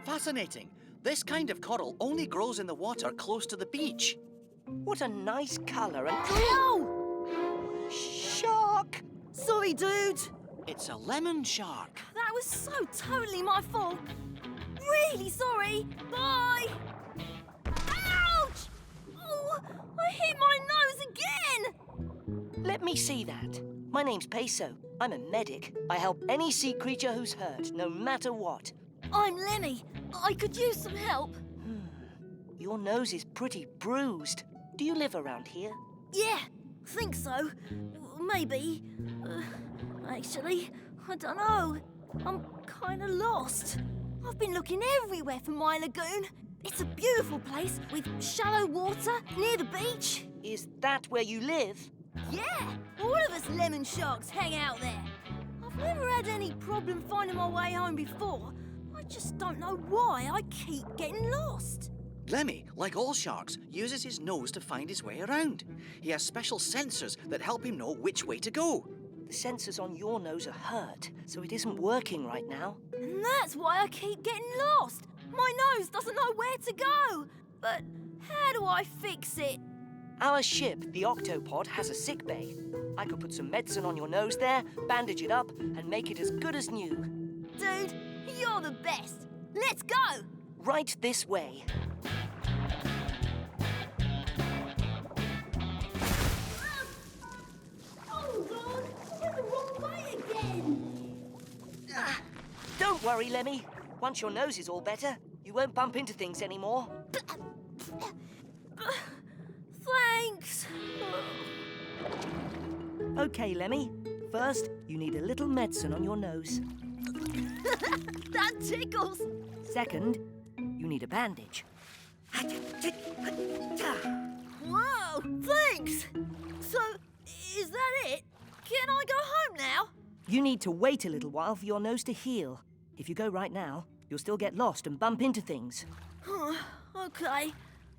Fascinating. This kind of coral only grows in the water close to the beach. What a nice colour and... Ow! Shark! Sorry, dude. It's a lemon shark. That was so totally my fault. Really sorry. Bye. Ouch! Oh, I hit my nose again. Let me see that. My name's Peso. I'm a medic. I help any sea creature who's hurt, no matter what. I'm Lemmy. I could use some help. Your nose is pretty bruised. Do you live around here? Yeah, think so. Maybe. Actually, I don't know. I'm kind of lost. I've been looking everywhere for my lagoon. It's a beautiful place with shallow water near the beach. Is that where you live? Yeah, all of us lemon sharks hang out there. I've never had any problem finding my way home before. I just don't know why I keep getting lost. Lemmy, like all sharks, uses his nose to find his way around. He has special sensors that help him know which way to go. The sensors on your nose are hurt, so it isn't working right now. And that's why I keep getting lost. My nose doesn't know where to go. But how do I fix it? Our ship, the Octopod, has a sick bay. I could put some medicine on your nose there, bandage it up, and make it as good as new. Dude, you're the best. Let's go. Right this way. Oh, God, I went the wrong way again. Don't worry, Lemmy. Once your nose is all better, you won't bump into things anymore. Thanks. Okay, Lemmy. First, you need a little medicine on your nose. That tickles. Second, you need a bandage. Whoa, thanks. So, is that it? Can I go home now? You need to wait a little while for your nose to heal. If you go right now, you'll still get lost and bump into things. Okay,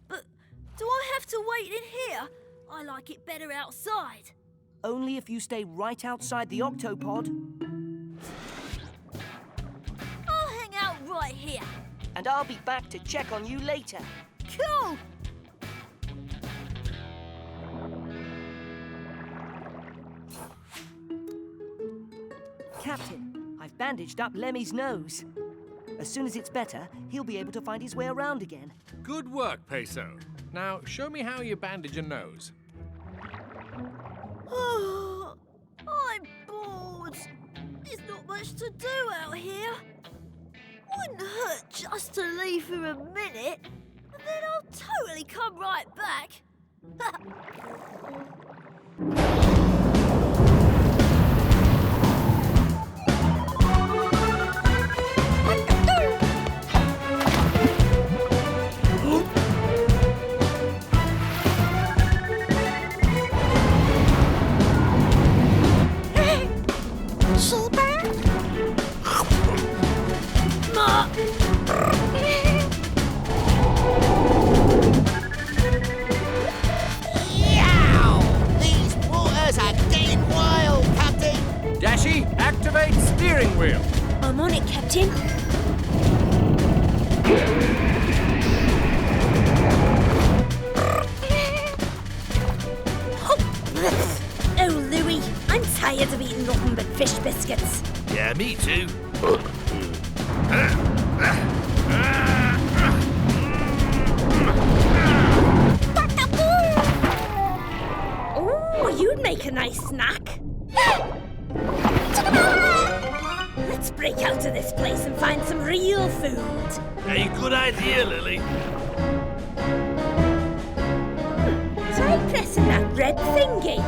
but do I have to wait in here? I like it better outside. Only if you stay right outside the Octopod. I'll hang out right here. And I'll be back to check on you later. Cool. Captain, I've bandaged up Lemmy's nose. As soon as it's better, he'll be able to find his way around again. Good work, Peso. Now, show me how you bandage a nose. I'm bored. There's not much to do out here. Wouldn't hurt just to leave for a minute, and then I'll totally come right back. Activate steering wheel. I'm on it, Captain. Oh, Louie, I'm tired of eating nothing but fish biscuits. Yeah, me too. Oh, you'd make a nice snack. Let's break out of this place and find some real food. Hey, good idea, Lily. Try pressing that red thingy.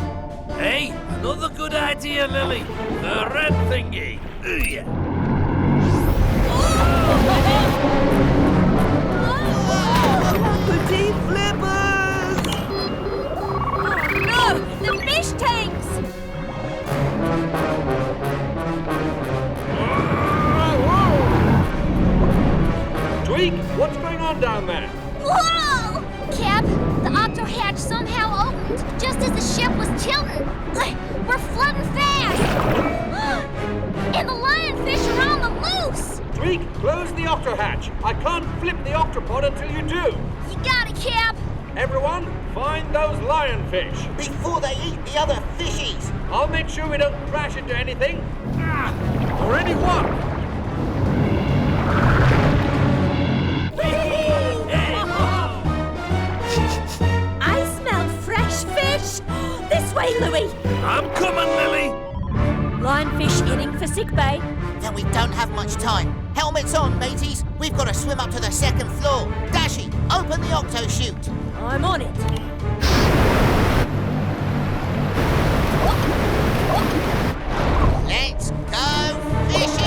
Hey, another good idea, Lily. The red thingy. Petite flippers! Oh no, the fish tanks! Tweak, what's going on down there? Whoa! Cap, the octo hatch somehow opened just as the ship was tilting. We're flooding fast! And the the octo hatch. I can't flip the octopod until you do. You got it, Cap. Everyone, find those lionfish. Before they eat the other fishies. I'll make sure we don't crash into anything. Or anyone. I smell fresh fish. This way, Louis. I'm coming, Lily. Lionfish heading for sickbay. Then we don't have much time. Helmets on, mateys. We've got to swim up to the second floor. Dashy, open the octo chute. I'm on it. Let's go fishing!